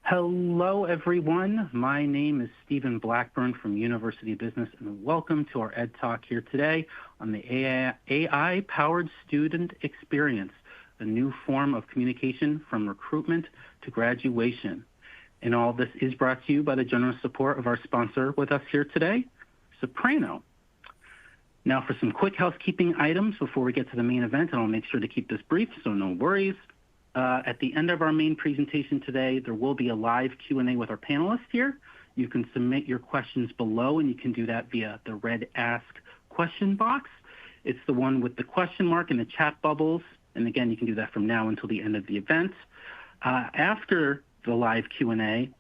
Hello, everyone. My name is Stephen Blackburn from University of Business, and welcome to our Ed Talk here today on the AI-powered student experience, a new form of communication from recruitment to graduation. And all this is brought to you by the generous support of our sponsor with us here today, Soprano. Now for some quick housekeeping items before we get to the main event, and I'll make sure to keep this brief, so no worries. At the end of our main presentation today, there will be a live Q&A with our panelists here. You can submit your questions below, and you can do that via the red Ask Question box. It's the one with the question mark and the chat bubbles. And again, you can do that from now until the end of the event. After the live Q&A,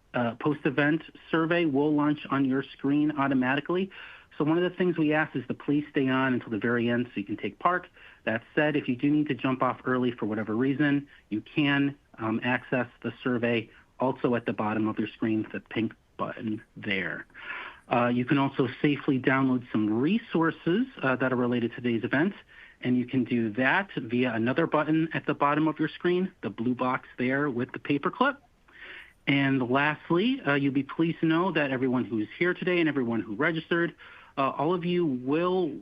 post-event survey will launch on your screen automatically. So one of the things we ask is to please stay on until the very end so you can take part. That said, if you do need to jump off early for whatever reason, you can access the survey also at the bottom of your screen, the pink button there. You can also safely download some resources that are related to today's event, and you can do that via another button at the bottom of your screen, the blue box there with the paperclip. And lastly, you'll be pleased to know that everyone who is here today and everyone who registered, all of you will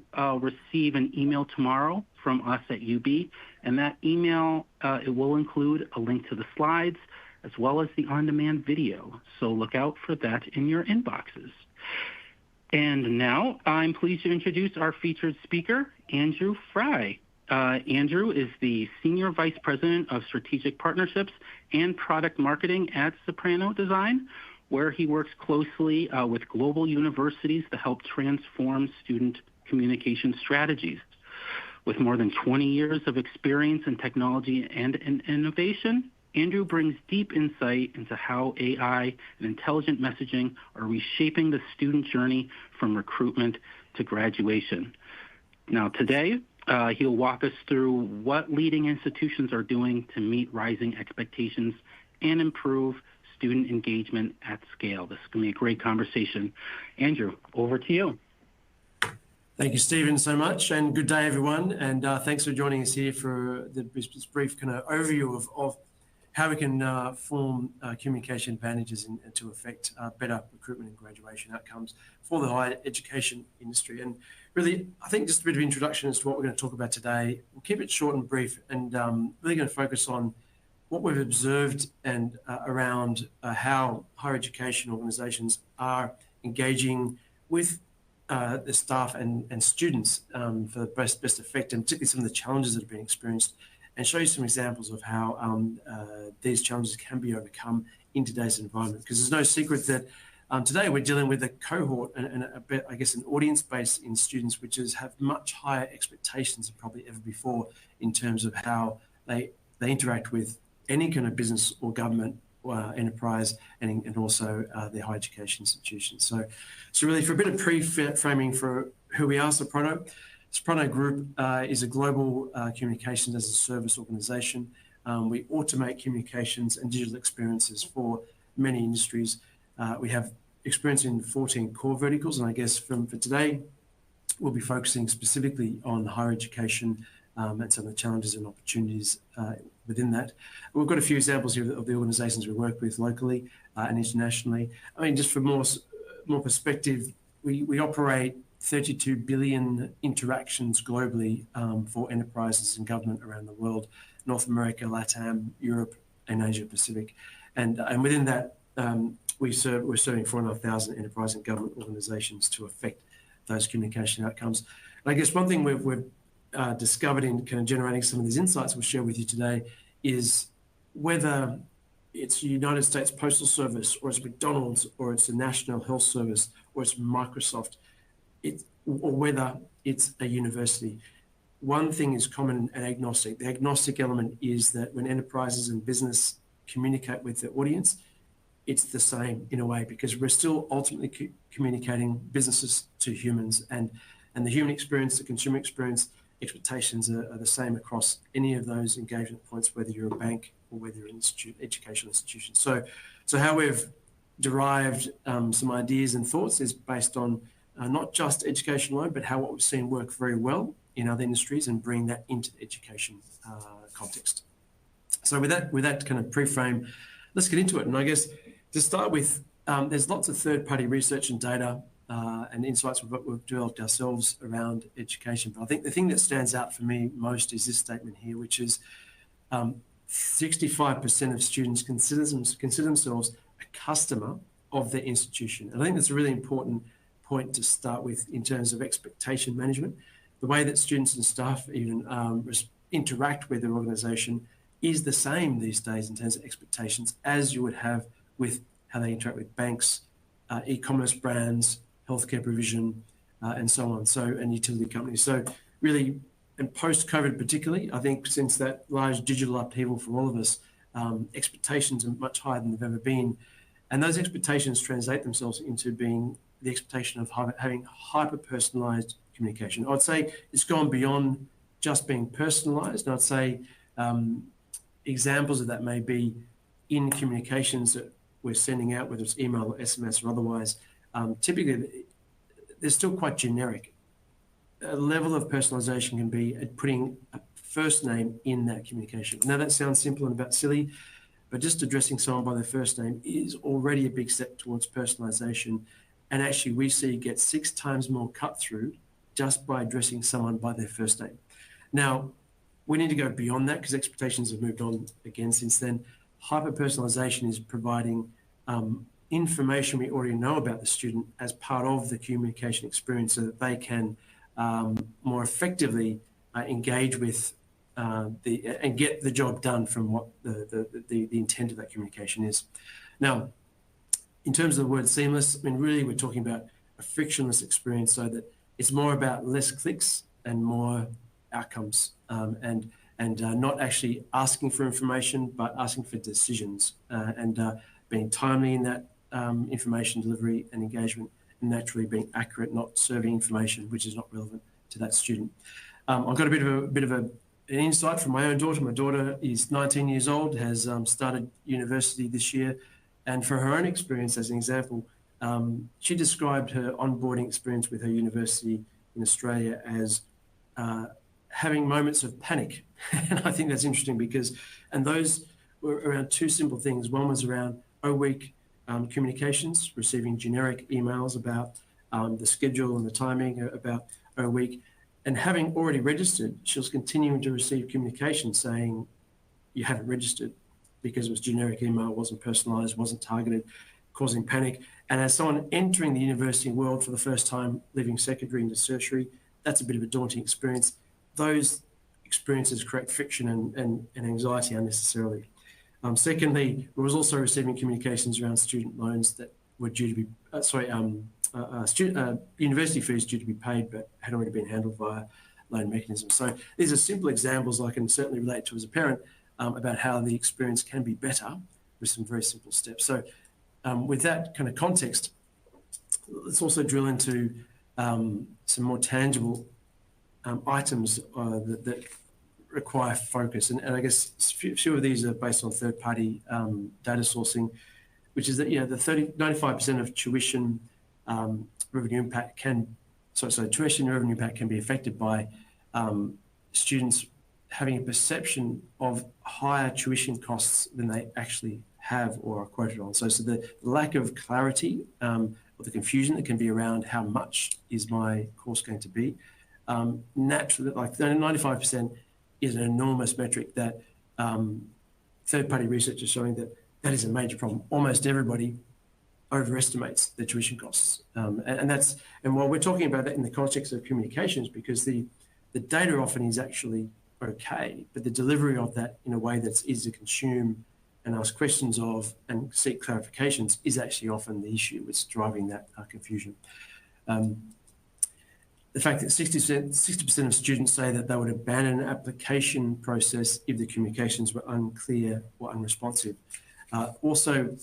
receive an email tomorrow from us at UB, and that email, it will include a link to the slides as well as the on-demand video. So look out for that in your inboxes. And now I'm pleased to introduce our featured speaker, Andrew Fry. Andrew is the Senior Vice President of Strategic Partnerships and Product Marketing at Soprano Design, where he works closely with global universities to help transform student communication strategies. With more than 20 years of experience in technology and in innovation, Andrew brings deep insight into how AI and intelligent messaging are reshaping the student journey from recruitment to graduation. Now today, he'll walk us through what leading institutions are doing to meet rising expectations and improve student engagement at scale. This is going to be a great conversation. Andrew, over to you. Thank you, Stephen, so much, and good day, everyone. And thanks for joining us here for this brief kind of overview of how we can form communication advantages and to affect better recruitment and graduation outcomes for the higher education industry. And really, I think just a bit of introduction as to what we're going to talk about today. We'll keep it short and brief, and really going to focus on what we've observed and around how higher education organisations are engaging with the staff and students for the best effect, and particularly some of the challenges that have been experienced, and show you some examples of how these challenges can be overcome in today's environment. Because there's no secret that today we're dealing with a cohort and a bit, I guess, an audience base in students which have much higher expectations than probably ever before in terms of how they interact with any kind of business or government enterprise and also the higher education institutions. So really, for a bit of pre-framing for who we are, Soprano Group is a global communications as a service organization. We automate communications and digital experiences for many industries. We have experience in 14 core verticals, and I guess for today, we'll be focusing specifically on higher education and some of the challenges and opportunities within that. We've got a few examples here of the organisations we work with locally and internationally. I mean, just for more perspective, we operate 32 billion interactions globally for enterprises and government around the world, North America, LATAM, Europe, and Asia Pacific. And within that, we're serving 4,500 enterprise and government organisations to affect those communication outcomes. And I guess one thing we've discovered in kind of generating some of these insights we'll share with you today is whether it's United States Postal Service or it's McDonald's or it's the National Health Service or it's Microsoft, or whether it's a university. One thing is common and agnostic. The agnostic element is that when enterprises and business communicate with their audience, it's the same in a way, because we're still ultimately communicating businesses to humans, and the human experience, the consumer experience, expectations are the same across any of those engagement points, whether you're a bank or whether you're an educational institution. So how we've derived some ideas and thoughts is based on not just education alone, but how what we've seen work very well in other industries and bring that into the education context. So with that kind of pre-frame, let's get into it. And I guess to start with, there's lots of third-party research and data and insights we've developed ourselves around education. But I think the thing that stands out for me most is this statement here, which is 65% of students consider themselves a customer of their institution. And I think that's a really important point to start with in terms of expectation management. The way that students and staff even interact with their organisation is the same these days in terms of expectations as you would have with how they interact with banks, e-commerce brands, healthcare provision, and so on, and utility companies. So really, and post-COVID particularly, I think since that large digital upheaval for all of us, expectations are much higher than they've ever been. And those expectations translate themselves into being the expectation of having hyper-personalised communication. I'd say it's gone beyond just being personalised. And I'd say examples of that may be in communications that we're sending out, whether it's email or SMS or otherwise. Typically, they're still quite generic. A level of personalisation can be putting a first name in that communication. Now, that sounds simple and a bit silly, but just addressing someone by their first name is already a big step towards personalisation. And actually, we see get 6 times more cut through just by addressing someone by their first name. Now, we need to go beyond that because expectations have moved on again since then. Hyper-personalisation is providing information we already know about the student as part of the communication experience so that they can more effectively engage with and get the job done from what the intent of that communication is. Now, in terms of the word seamless, I mean, really we're talking about a frictionless experience so that it's more about less clicks and more outcomes and not actually asking for information, but asking for decisions and being timely in that information delivery and engagement, and naturally being accurate, not serving information which is not relevant to that student. I've got a bit of an insight from my own daughter. My daughter is 19 years old, has started university this year, and for her own experience, as an example, she described her onboarding experience with her university in Australia as having moments of panic. And I think that's interesting because, and those were around 2 simple things. One was around O-week communications, receiving generic emails about the schedule and the timing about O-week. And having already registered, she was continuing to receive communication saying, you haven't registered, because it was generic email, wasn't personalised, wasn't targeted, causing panic. And as someone entering the university world for the first time, leaving secondary into tertiary, that's a bit of a daunting experience. Those experiences create friction and anxiety unnecessarily. Secondly, we was also receiving communications around student loans that were due to be, university fees due to be paid, but had already been handled via loan mechanisms. So these are simple examples I can certainly relate to as a parent about how the experience can be better with some very simple steps. So with that kind of context, let's also drill into some more tangible items that require focus. And I guess a few of these are based on third-party data sourcing, which is that, the 95% of tuition revenue impact tuition revenue impact can be affected by students having a perception of higher tuition costs than they actually have or are quoted on. So the lack of clarity or the confusion that can be around how much is my course going to be, naturally, like 95% is an enormous metric that third-party research is showing that is a major problem. Almost everybody overestimates the tuition costs, and while we're talking about that in the context of communications, because the data often is actually okay, but the delivery of that in a way that's easy to consume and ask questions of and seek clarifications is actually often the issue that's driving that confusion. The fact that 60% of students say that they would abandon an application process if the communications were unclear or unresponsive. Also,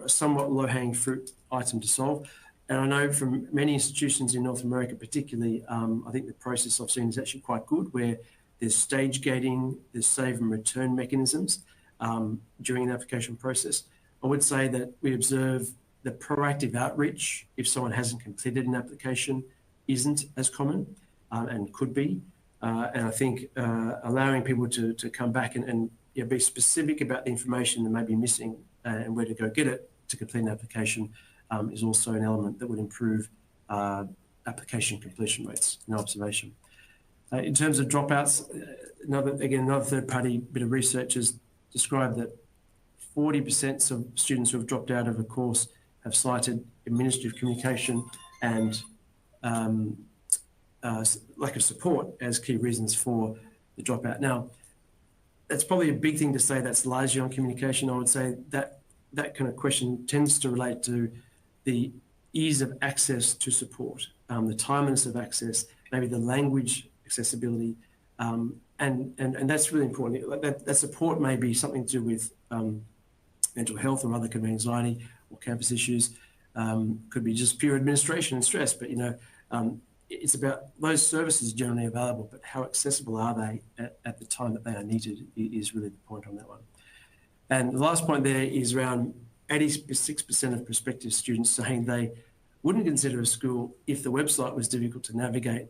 a somewhat low-hanging fruit item to solve. And I know from many institutions in North America particularly, I think the process I've seen is actually quite good, where there's stage gating, there's save and return mechanisms during an application process. I would say that we observe the proactive outreach if someone hasn't completed an application isn't as common and could be. And I think allowing people to come back and be specific about the information that may be missing and where to go get it to complete an application is also an element that would improve application completion rates in our observation. In terms of dropouts, another third-party bit of research has described that 40% of students who have dropped out of a course have cited administrative communication and lack of support as key reasons for the dropout. Now, that's probably a big thing to say that's largely on communication. I would say that that kind of question tends to relate to the ease of access to support, the timeliness of access, maybe the language accessibility, and that's really important. That support may be something to do with mental health or other kind of anxiety or campus issues. Could be just pure administration and stress, but it's about those services generally available, but how accessible are they at the time that they are needed is really the point on that one. And the last point there is around 86% of prospective students saying they wouldn't consider a school if the website was difficult to navigate.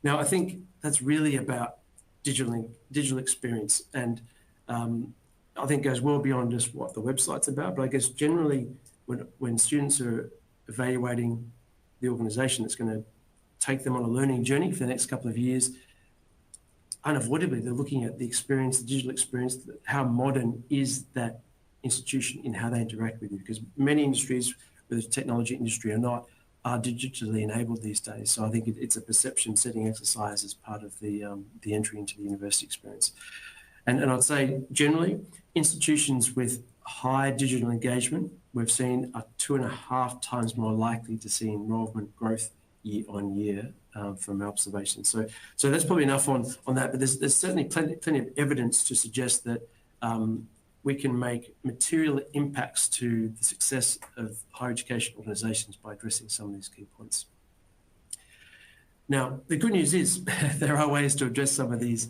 Now, I think that's really about digital experience, and I think goes well beyond just what the website's about. But I guess generally, when students are evaluating the organisation that's going to take them on a learning journey for the next couple of years, unavoidably they're looking at the experience, the digital experience, how modern is that institution in how they interact with you, because many industries, whether it's technology industry or not, are digitally enabled these days. So I think it's a perception setting exercise as part of the entry into the university experience. And I'd say generally, institutions with high digital engagement, we've seen are 2.5 times more likely to see enrollment growth year on year from our observations. So that's probably enough on that, but there's certainly plenty of evidence to suggest that we can make material impacts to the success of higher education organisations by addressing some of these key points. Now, the good news is there are ways to address some of these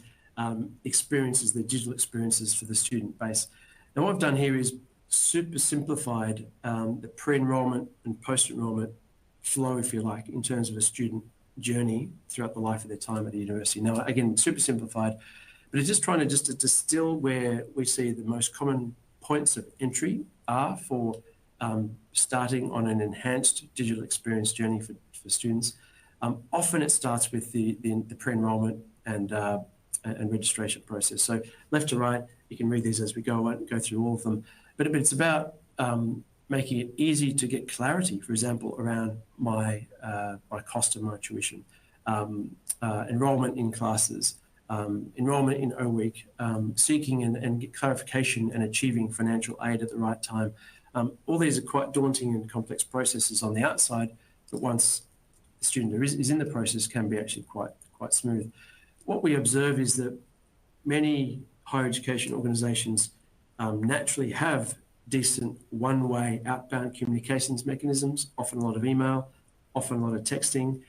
experiences, the digital experiences for the student base. Now, what I've done here is super simplified the pre-enrollment and post-enrollment flow, if you like, in terms of a student journey throughout the life of their time at the university. Now, again, super simplified, but it's just trying to distill where we see the most common points of entry are for starting on an enhanced digital experience journey for students. Often it starts with the pre-enrollment and registration process. So left to right, you can read these as we go. I won't go through all of them, but it's about making it easy to get clarity, for example, around my cost of my tuition, enrollment in classes, enrollment in O-Week, seeking and get clarification and achieving financial aid at the right time. All these are quite daunting and complex processes on the outside, but once the student is in the process, can be actually quite smooth. What we observe is that many higher education organisations naturally have decent one-way outbound communications mechanisms, often a lot of email, often a lot of texting.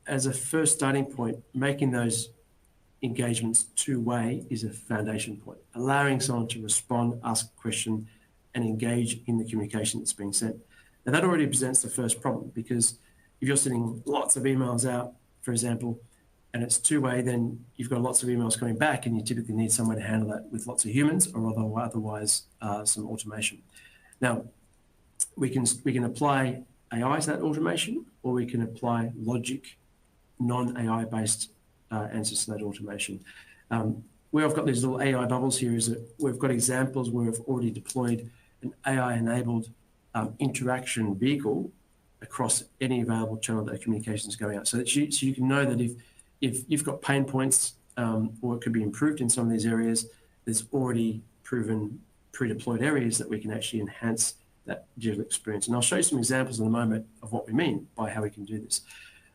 As a first starting point, making those engagements two-way is a foundation point, allowing someone to respond, ask a question, and engage in the communication that's being sent. Now, that already presents the first problem, because if you're sending lots of emails out, for example, and it's two-way, then you've got lots of emails coming back, and you typically need someone to handle that with lots of humans or otherwise some automation. Now, we can apply AI to that automation, or we can apply logic, non-AI based answers to that automation. Where I've got these little AI bubbles here is that we've got examples where we've already deployed an AI-enabled interaction vehicle across any available channel that communication is going out. So that you can know that if you've got pain points or it could be improved in some of these areas, there's already proven pre-deployed areas that we can actually enhance that digital experience. And I'll show you some examples in a moment of what we mean by how we can do this.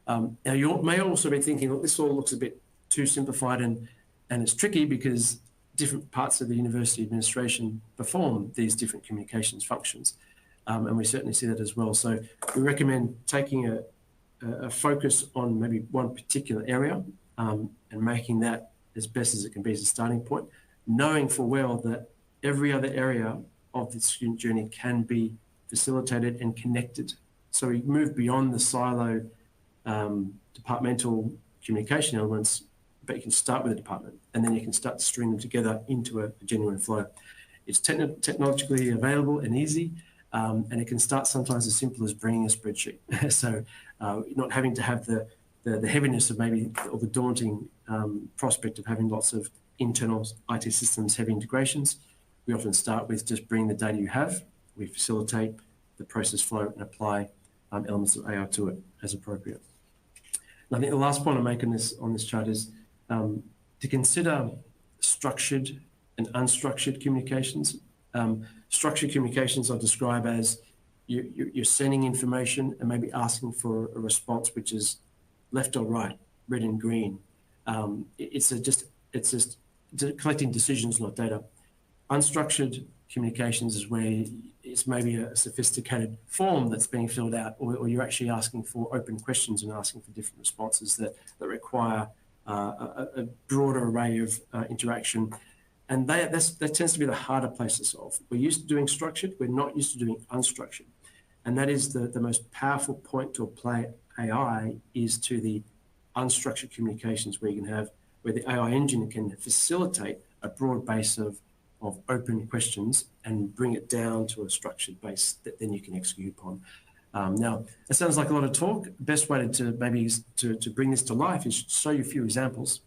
Now, you may also be thinking, look, this all looks a bit too simplified and it's tricky because different parts of the university administration perform these different communications functions. And we certainly see that as well. So we recommend taking a focus on maybe one particular area and making that as best as it can be as a starting point, knowing full well that every other area of the student journey can be facilitated and connected. So we move beyond the silo departmental communication elements, but you can start with a department and then you can start to string them together into a genuine flow. It's technologically available and easy, and it can start sometimes as simple as bringing a spreadsheet. So not having to have the heaviness of maybe, or the daunting prospect of having lots of internal IT systems, heavy integrations. We often start with just bring the data you have. We facilitate the process flow and apply elements of AI to it as appropriate. And I think the last point I make on this chart is to consider structured and unstructured communications. Structured communications I describe as you're sending information and maybe asking for a response which is left or right, red and green. It's just collecting decisions, not data. Unstructured communications is where it's maybe a sophisticated form that's being filled out, or you're actually asking for open questions and asking for different responses that require a broader array of interaction. And that tends to be the harder place to solve. We're used to doing structured, we're not used to doing unstructured. And that is the most powerful point to apply AI is to the unstructured communications where the AI engine can facilitate a broad base of open questions and bring it down to a structured base that then you can execute upon. Now, it sounds like a lot of talk. Best way to bring this to life is show you a few examples.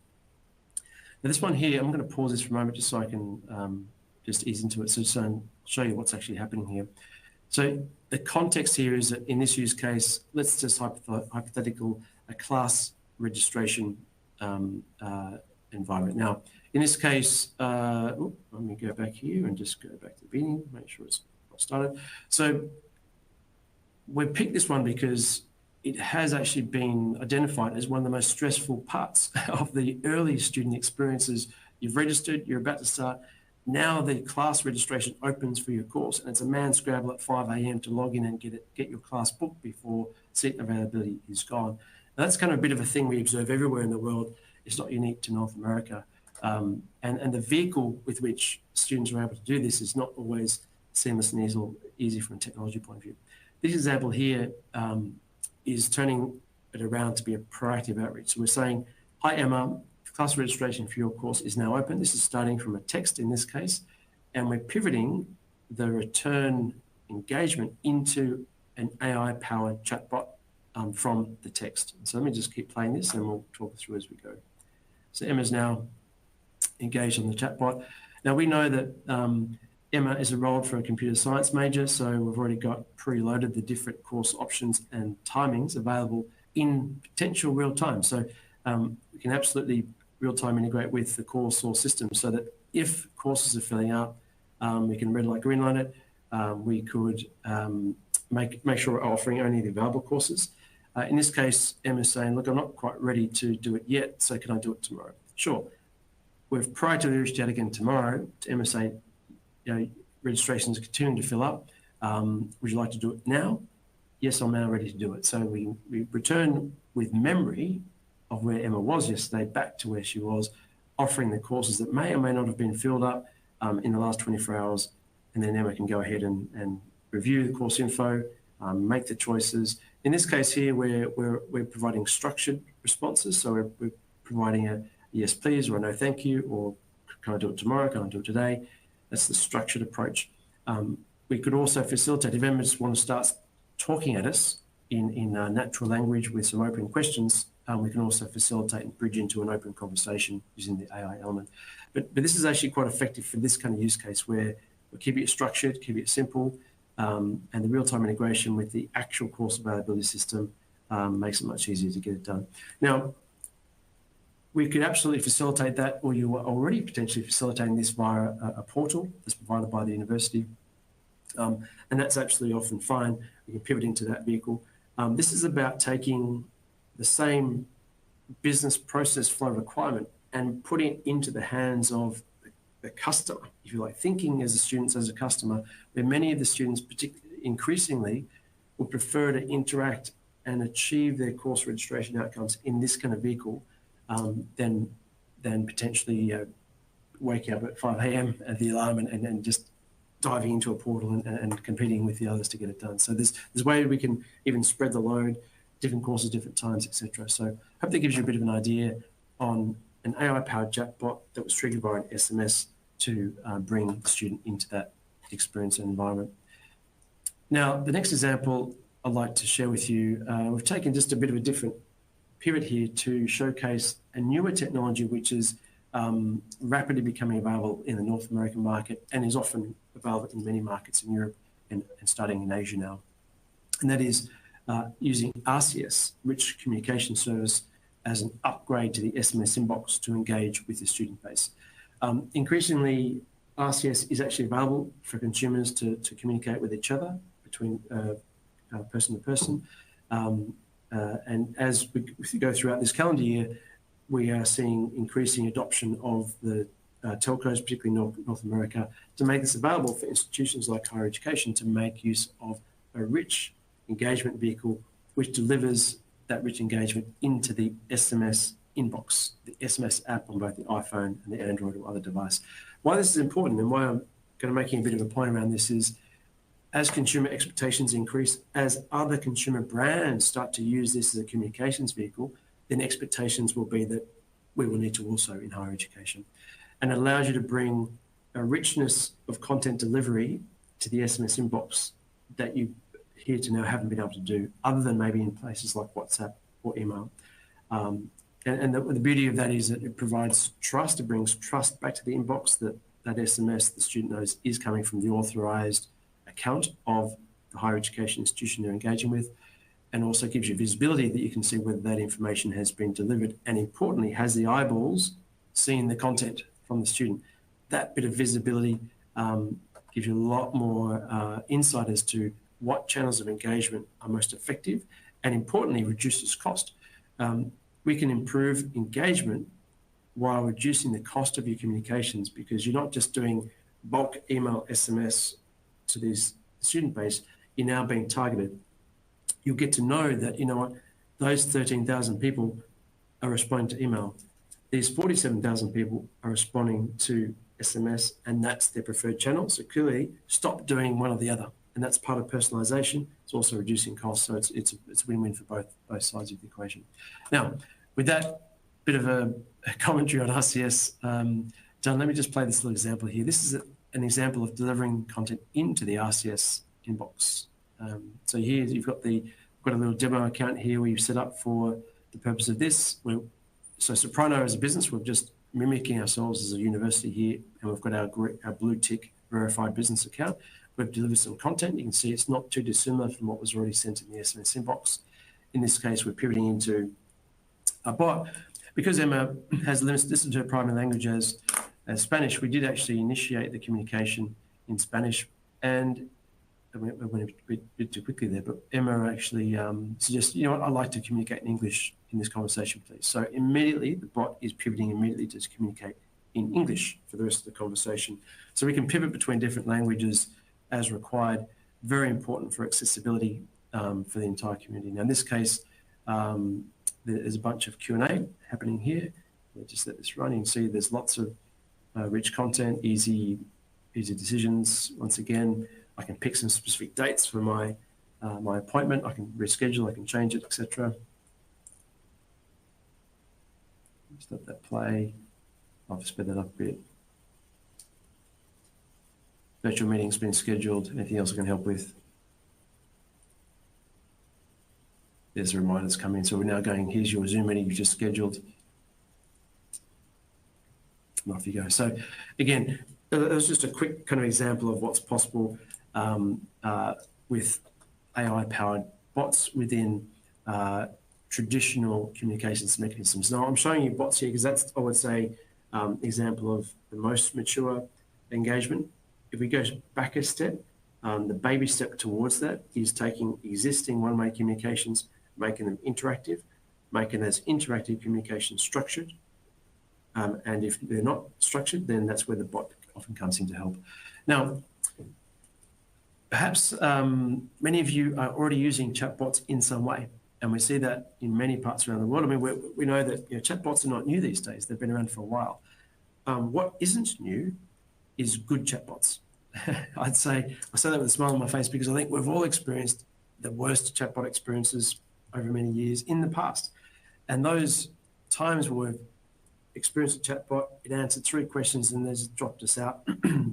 Now, this one here, I'm going to pause this for a moment just so I can just ease into it, so show you what's actually happening here. So the context here is that in this use case, let's just hypothetical a class registration environment. Now, in this case, let me go back here and just go back to the beginning, make sure it's not started. So we picked this one because it has actually been identified as one of the most stressful parts of the early student experiences. You've registered, you're about to start. Now the class registration opens for your course, and it's a man scramble at 5 a.m. to log in and get your class booked before seat availability is gone. Now, that's kind of a bit of a thing we observe everywhere in the world. It's not unique to North America. And the vehicle with which students are able to do this is not always seamless and easy from a technology point of view. This example here is turning it around to be a proactive outreach. So we're saying, hi Emma, class registration for your course is now open. This is starting from a text in this case, and we're pivoting the return engagement into an AI-powered chatbot from the text. So let me just keep playing this and we'll talk through as we go. So Emma's now engaged on the chatbot. Now we know that Emma is enrolled for a computer science major, so we've already got preloaded the different course options and timings available in potential real time. So we can absolutely real-time integrate with the core source system so that if courses are filling up, we can red light, green light it. We could make sure we're offering only the available courses. In this case, Emma's saying, look, I'm not quite ready to do it yet, so can I do it tomorrow? Sure. We've proactively reached out again tomorrow to Emma saying, registrations are continuing to fill up. Would you like to do it now? Yes, I'm now ready to do it. So we return with memory of where Emma was yesterday back to where she was, offering the courses that may or may not have been filled up in the last 24 hours. And then Emma can go ahead and review the course info, make the choices. In this case here, we're providing structured responses. So we're providing a yes, please, or a no, thank you, or can I do it tomorrow? Can I do it today? That's the structured approach. We could also facilitate, if Emma just wants to start talking at us in natural language with some open questions, we can also facilitate and bridge into an open conversation using the AI element. But this is actually quite effective for this kind of use case where we're keeping it structured, keeping it simple, and the real-time integration with the actual course availability system makes it much easier to get it done. Now, we could absolutely facilitate that, or you are already potentially facilitating this via a portal that's provided by the university. And that's absolutely often fine. We can pivot into that vehicle. This is about taking the same business process flow requirement and putting it into the hands of the customer, if you like, thinking as the students as a customer, where many of the students, particularly increasingly, would prefer to interact and achieve their course registration outcomes in this kind of vehicle than potentially waking up at 5 a.m. at the alarm and just diving into a portal and competing with the others to get it done. So there's ways we can even spread the load, different courses, different times, etc. So I hope that gives you a bit of an idea on an AI-powered chatbot that was triggered by an SMS to bring the student into that experience and environment. Now, the next example I'd like to share with you, we've taken just a bit of a different pivot here to showcase a newer technology which is rapidly becoming available in the North American market and is often available in many markets in Europe and starting in Asia now. And that is using RCS, Rich Communication Service, as an upgrade to the SMS inbox to engage with the student base. Increasingly, RCS is actually available for consumers to communicate with each other between person to person. And as we go throughout this calendar year, we are seeing increasing adoption of the telcos, particularly North America, to make this available for institutions like higher education to make use of a rich engagement vehicle which delivers that rich engagement into the SMS inbox, the SMS app on both the iPhone and the Android or other device. Why this is important and why I'm going to make a bit of a point around this is as consumer expectations increase, as other consumer brands start to use this as a communications vehicle, then expectations will be that we will need to also in higher education. And it allows you to bring a richness of content delivery to the SMS inbox that you here to now haven't been able to do, other than maybe in places like WhatsApp or email. And the beauty of that is that it provides trust. It brings trust back to the inbox that SMS the student knows is coming from the authorized account of the higher education institution they're engaging with, and also gives you visibility that you can see whether that information has been delivered, and importantly, has the eyeballs seen the content from the student. That bit of visibility gives you a lot more insight as to what channels of engagement are most effective, and importantly, reduces cost. We can improve engagement while reducing the cost of your communications, because you're not just doing bulk email, SMS to this student base, you're now being targeted. You'll get to know that, you know what, those 13,000 people are responding to email. These 47,000 people are responding to SMS, and that's their preferred channel. So clearly, stop doing one or the other. And that's part of personalization. It's also reducing costs. So it's a win-win for both sides of the equation. Now, with that bit of a commentary on RCS done, let me just play this little example here. This is an example of delivering content into the RCS inbox. So here you've got a little demo account here we've set up for the purpose of this. So Soprano as a business, we're just mimicking ourselves as a university here, and we've got our blue tick verified business account. We've delivered some content. You can see it's not too dissimilar from what was already sent in the SMS inbox. In this case, we're pivoting into a bot. Because Emma has listed her primary language as Spanish, we did actually initiate the communication in Spanish, and I went a bit too quickly there, but Emma actually suggested, you know what, I'd like to communicate in English in this conversation, please. So immediately, the bot is pivoting immediately to communicate in English for the rest of the conversation. So we can pivot between different languages as required. Very important for accessibility for the entire community. Now, in this case, there's a bunch of Q&A happening here. We'll just let this run. You can see there's lots of rich content, easy decisions. Once again, I can pick some specific dates for my appointment. I can reschedule, I can change it, etc. Just let that play. I'll sped that up a bit. Virtual meeting's been scheduled. Anything else I can help with? There's the reminders coming. So we're now going, here's your Zoom meeting you just scheduled. And off you go. So again, that was just a quick kind of example of what's possible with AI-powered bots within traditional communications mechanisms. Now, I'm showing you bots here because that's, I would say, example of the most mature engagement. If we go back a step, the baby step towards that is taking existing one-way communications, making them interactive, making those interactive communications structured. And if they're not structured, then that's where the bot often comes in to help. Now, perhaps many of you are already using chatbots in some way, and we see that in many parts around the world. I mean, we know that chatbots are not new these days. They've been around for a while. What isn't new is good chatbots. I say that with a smile on my face because I think we've all experienced the worst chatbot experiences over many years in the past. And those times where we've experienced a chatbot, it answered 3 questions and there's dropped us out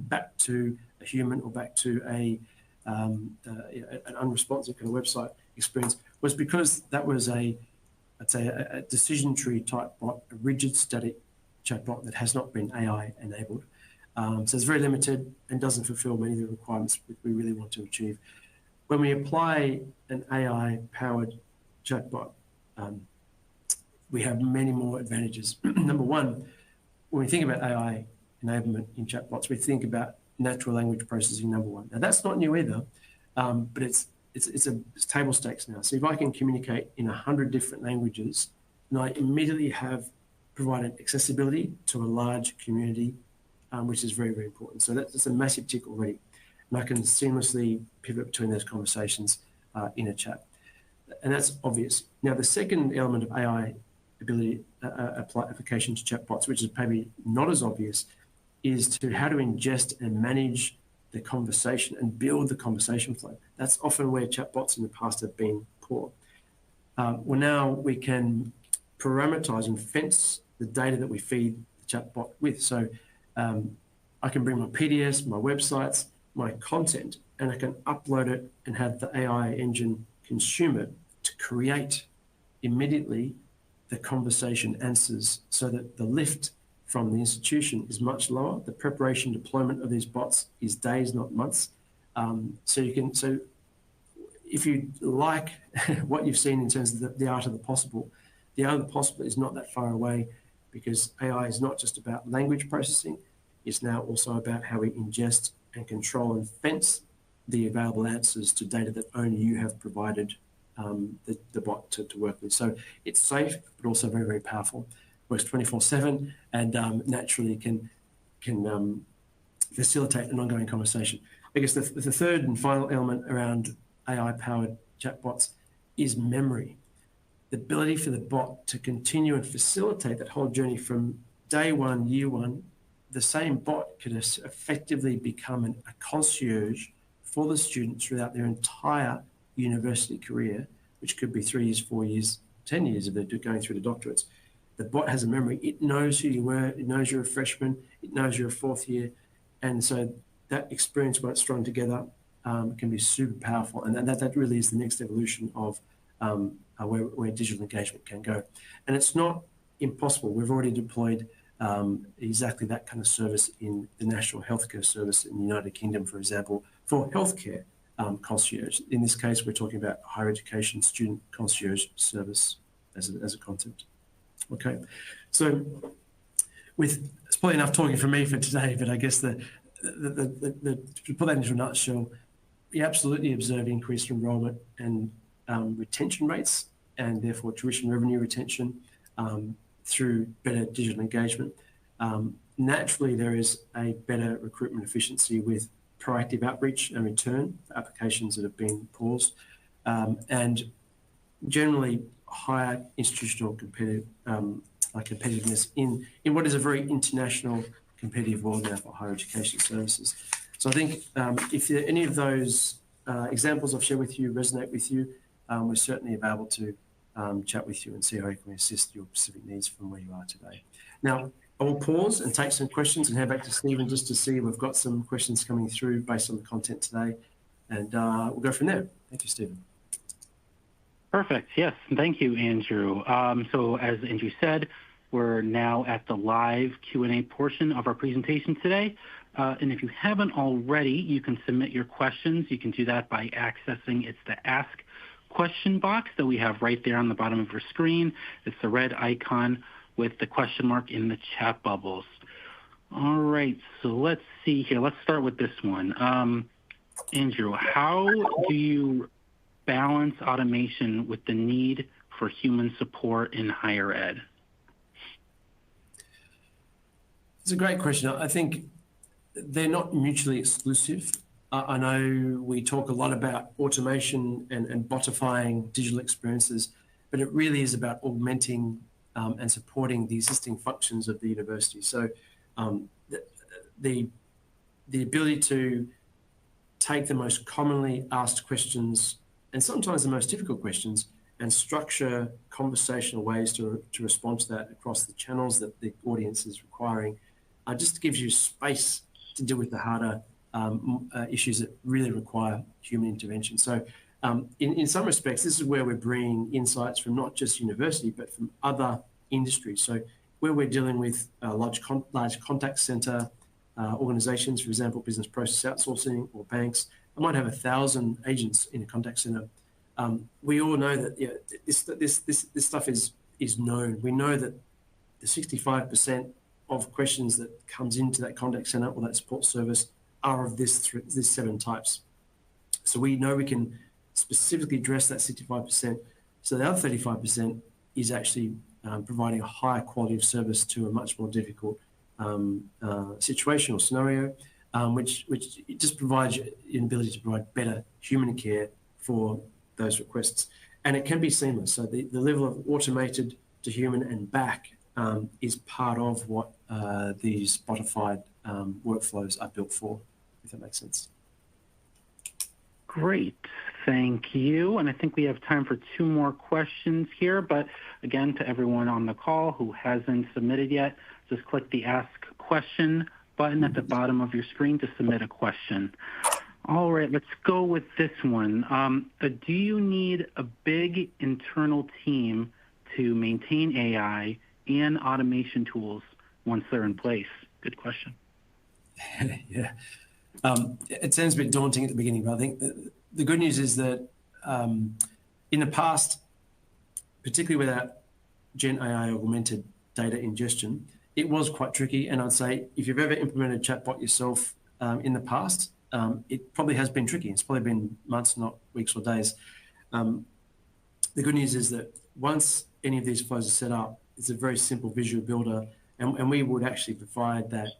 back to a human or back to an unresponsive kind of website experience, was because that was a decision tree type bot, a rigid static chatbot that has not been AI enabled. So it's very limited and doesn't fulfill many of the requirements that we really want to achieve. When we apply an AI-powered chatbot, we have many more advantages. Number one, when we think about AI enablement in chatbots, we think about natural language processing, number one. Now, that's not new either, but it's table stakes now. So if I can communicate in 100 different languages, and I immediately have provided accessibility to a large community, which is very, very important. So that's a massive tick already. And I can seamlessly pivot between those conversations in a chat. And that's obvious. Now, the second element of AI ability application to chatbots, which is maybe not as obvious, is to how to ingest and manage the conversation and build the conversation flow. That's often where chatbots in the past have been poor. Well, now we can parameterize and fence the data that we feed the chatbot with. So I can bring my PDFs, my websites, my content, and I can upload it and have the AI engine consume it to create immediately the conversation answers, so that the lift from the institution is much lower. The preparation deployment of these bots is days, not months. So if you like what you've seen in terms of the art of the possible is not that far away, because AI is not just about language processing. It's now also about how we ingest and control and fence the available answers to data that only you have provided the bot to work with. So it's safe, but also very, very powerful. Works 24/7 and naturally can facilitate an ongoing conversation. I guess the third and final element around AI-powered chatbots is memory. The ability for the bot to continue and facilitate that whole journey from day one, year one. The same bot could effectively become a concierge for the student throughout their entire university career, which could be 3 years, 4 years, 10 years if they're going through the doctorates. The bot has a memory. It knows who you were. It knows you're a freshman. It knows you're a 4th year. And so that experience, when it's strung together, can be super powerful. And that really is the next evolution of where digital engagement can go. And it's not impossible. We've already deployed exactly that kind of service in the National Healthcare Service in the United Kingdom, for example, for healthcare concierge. In this case, we're talking about higher education student concierge service as a concept. Okay, so it's probably enough talking for me for today, but I guess to put that into a nutshell, we absolutely observe increased enrollment and retention rates, and therefore tuition revenue retention through better digital engagement. Naturally, there is a better recruitment efficiency with proactive outreach and return for applications that have been paused, and generally higher institutional competitiveness in what is a very international competitive world now for higher education services. So I think if any of those examples I've shared with you resonate with you, we're certainly available to chat with you and see how we can assist your specific needs from where you are today. Now, I will pause and take some questions and hand back to Stephen just to see if we've got some questions coming through based on the content today, and we'll go from there. Thank you, Stephen. Perfect. Yes. Thank you, Andrew. So as Andrew said, we're now at the live Q&A portion of our presentation today. And if you haven't already, you can submit your questions. You can do that by accessing the Ask Question box that we have right there on the bottom of your screen. It's the red icon with the question mark in the chat bubbles. All right. So let's see here. Let's start with this one. Andrew, how do you balance automation with the need for human support in higher ed? It's a great question. I think they're not mutually exclusive. I know we talk a lot about automation and botifying digital experiences, but it really is about augmenting and supporting the existing functions of the university. So the ability to take the most commonly asked questions and sometimes the most difficult questions and structure conversational ways to respond to that across the channels that the audience is requiring, just gives you space to deal with the harder issues that really require human intervention. So in some respects, this is where we're bringing insights from not just university, but from other industries. So where we're dealing with large contact center organizations, for example, business process outsourcing or banks, I might have 1,000 agents in a contact center. We all know that this stuff is known. We know that the 65% of questions that comes into that contact center or that support service are of this 7 types. So we know we can specifically address that 65%. So the other 35% is actually providing a higher quality of service to a much more difficult situation or scenario, which it just provides an ability to provide better human care for those requests. And it can be seamless. So the level of automated to human and back is part of what these Spotify workflows are built for, if that makes sense. Great. Thank you. And I think we have time for 2 more questions here. But again, to everyone on the call who hasn't submitted yet, just click the Ask Question button at the bottom of your screen to submit a question. All right, let's go with this one. Do you need a big internal team to maintain AI and automation tools once they're in place? Good question. Yeah. It sounds a bit daunting at the beginning, but I think the good news is that in the past, particularly with our Gen AI augmented data ingestion, it was quite tricky. And I'd say if you've ever implemented a chatbot yourself in the past, it probably has been tricky. It's probably been months, not weeks or days. The good news is that once any of these flows are set up, it's a very simple visual builder, and we would actually provide that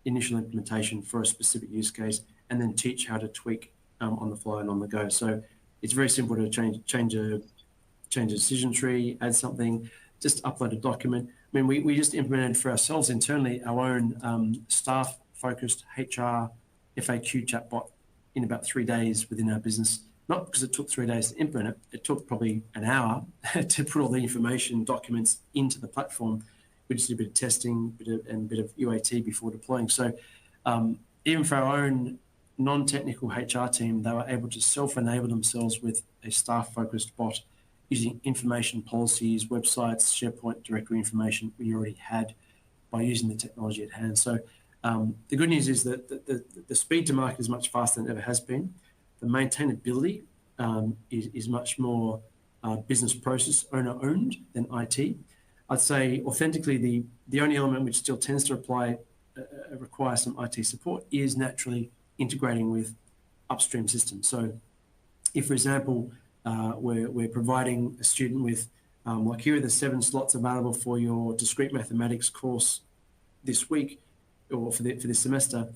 initial implementation for a specific use case and then teach how to tweak on the fly and on the go. So it's very simple to change a decision tree, add something, just upload a document. I mean, we just implemented for ourselves internally our own staff-focused HR FAQ chatbot in about 3 days within our business. Not because it took 3 days to implement it. It took probably an hour to put all the information, documents into the platform. We just did a bit of testing and a bit of UAT before deploying. So even for our own non-technical HR team, they were able to self-enable themselves with a staff-focused bot using information policies, websites, SharePoint directory information we already had by using the technology at hand. So the good news is that the speed to market is much faster than it ever has been. The maintainability is much more business process owner-owned than IT. I'd say authentically, the only element which still tends to require some IT support is naturally integrating with upstream systems. So if, for example, we're providing a student with, like here are the 7 slots available for your discrete mathematics course this week or for this semester,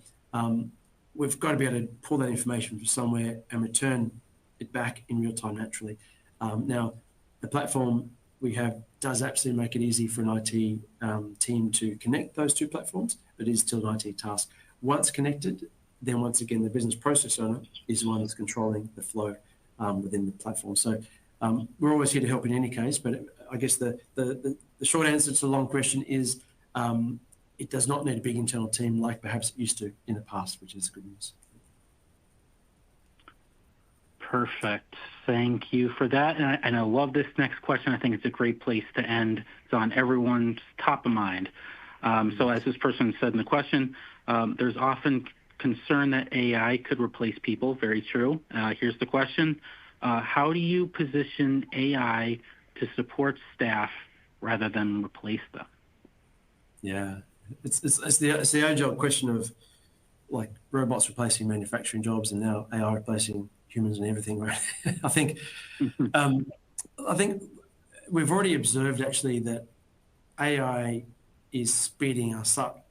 we've got to be able to pull that information from somewhere and return it back in real time naturally. Now, the platform we have does absolutely make it easy for an IT team to connect those 2 platforms, but it is still an IT task. Once connected, then once again, the business process owner is the one that's controlling the flow within the platform. So we're always here to help in any case, but I guess the short answer to the long question is it does not need a big internal team like perhaps it used to in the past, which is good news. Perfect. Thank you for that. And I love this next question. I think it's a great place to end. It's on everyone's top of mind. So as this person said in the question, there's often concern that AI could replace people. Very true. Here's the question. How do you position AI to support staff rather than replace them? Yeah, it's the age-old question of like robots replacing manufacturing jobs and now AI replacing humans and everything, right? I think we've already observed actually that AI is speeding us up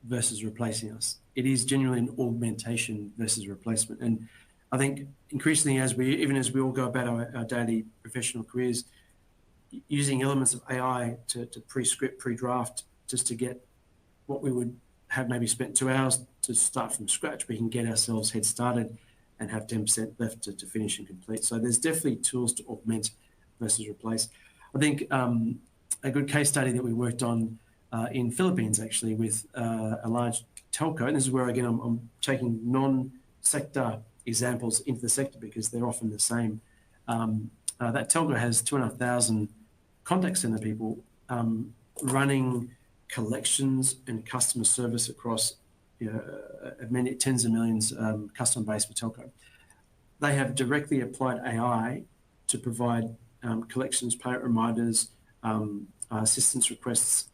versus replacing us. It is genuinely an augmentation versus replacement. And I think increasingly as we all go about our daily professional careers, using elements of AI to pre-script, pre-draft, just to get what we would have maybe spent 2 hours to start from scratch, we can get ourselves head started and have 10% left to finish and complete. So there's definitely tools to augment versus replace. I think a good case study that we worked on in Philippines, actually, with a large telco, and this is where, again, I'm taking non-sector examples into the sector because they're often the same. That telco has 2,500 contact center people running collections and customer service across many tens of millions customer base for telco. They have directly applied AI to provide collections, payment reminders, assistance requests,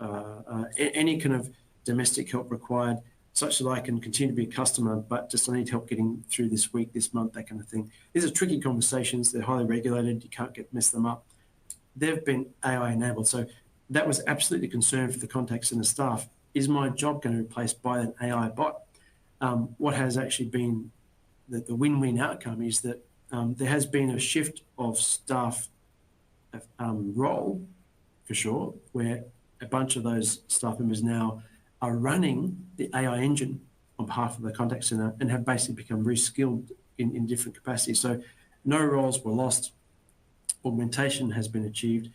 any kind of domestic help required, such that I can continue to be a customer, but just I need help getting through this week, this month, that kind of thing. These are tricky conversations. They're highly regulated. You can't mess them up. They've been AI enabled. So that was absolutely a concern for the contact center staff. Is my job going to be replaced by an AI bot? What has actually been the win-win outcome is that there has been a shift of staff role, for sure, where a bunch of those staff members now are running the AI engine on behalf of the contact center and have basically become reskilled in different capacities. So no roles were lost. Augmentation has been achieved.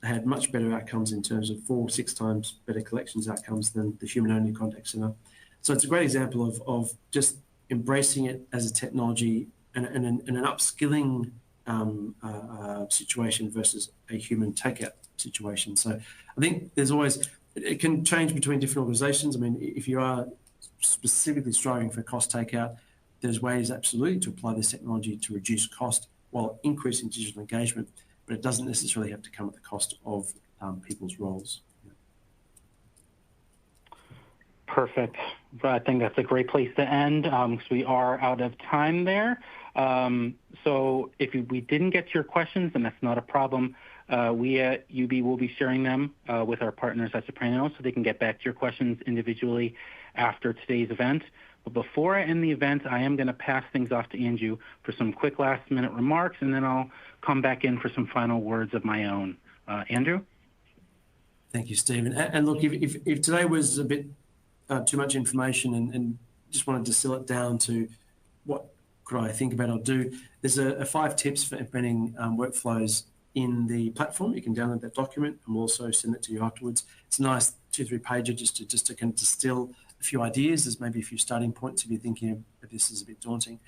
They had much better outcomes in terms of 4 or 6 times better collections outcomes than the human-only contact center. So it's a great example of just embracing it as a technology and an upskilling situation versus a human takeout situation. So I think there's always, it can change between different organizations. I mean, if you are specifically striving for cost takeout, there's ways absolutely to apply this technology to reduce cost while increasing digital engagement, but it doesn't necessarily have to come at the cost of people's roles. Perfect. I think that's a great place to end because we are out of time there. So if we didn't get to your questions, then that's not a problem. We at UB will be sharing them with our partners at Soprano so they can get back to your questions individually after today's event. But before I end the event, I am going to pass things off to Andrew for some quick last-minute remarks, and then I'll come back in for some final words of my own. Andrew? Thank you, Stephen. And look, if today was a bit too much information and just wanted to distill it down to what could I think about or do, there's a 5 tips for implementing workflows in the platform. You can download that document and we'll also send it to you afterwards. It's a nice 2-3 pager just to kind of distill a few ideas. There's maybe a few starting points if you're thinking that this is a bit daunting.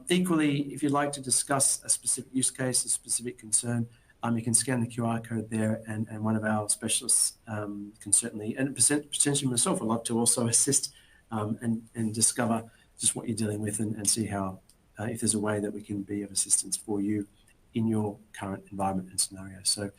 Equally, if you'd like to discuss a specific use case, a specific concern, you can scan the QR code there and one of our specialists can certainly, and potentially myself, I'd love to also assist and discover just what you're dealing with and see how, if there's a way that we can be of assistance for you in your current environment and scenario. So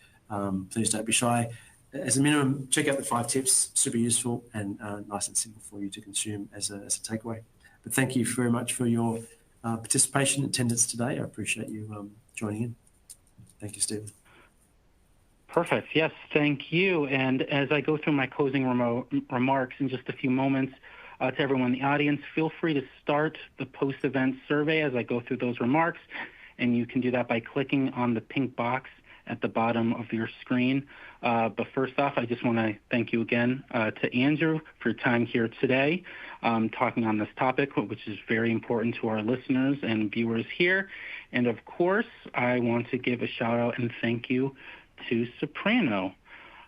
please don't be shy. As a minimum, check out the 5 tips, super useful and nice and simple for you to consume as a takeaway. But thank you very much for your participation and attendance today. I appreciate you joining in. Thank you, Stephen. Perfect. Yes, thank you. And as I go through my closing remarks in just a few moments, to everyone in the audience, feel free to start the post-event survey as I go through those remarks. And you can do that by clicking on the pink box at the bottom of your screen. But first off, I just want to thank you again to Andrew for your time here today, talking on this topic, which is very important to our listeners and viewers here. And of course, I want to give a shout out and thank you to Soprano.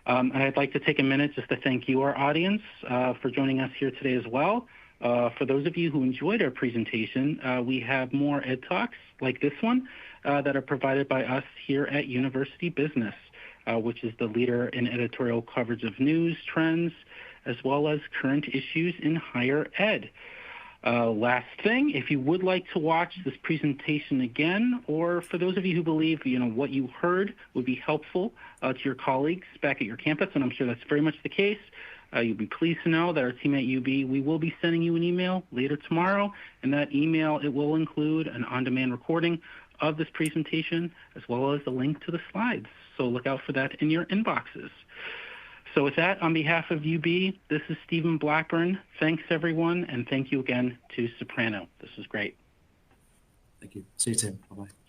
And I'd like to take a minute just to thank you, our audience, for joining us here today as well. For those of you who enjoyed our presentation, we have more Ed Talks like this one that are provided by us here at University Business, which is the leader in editorial coverage of news, trends, as well as current issues in higher ed. Last thing, if you would like to watch this presentation again, or for those of you who believe what you heard would be helpful to your colleagues back at your campus, and I'm sure that's very much the case, you'll be pleased to know that our team at UB, we will be sending you an email later tomorrow, and that email, it will include an on-demand recording of this presentation, as well as a link to the slides. So look out for that in your inboxes. So with that, on behalf of UB, this is Stephen Blackburn. Thanks, everyone, and thank you again to Soprano. This was great. Thank you. See you soon. Bye-bye.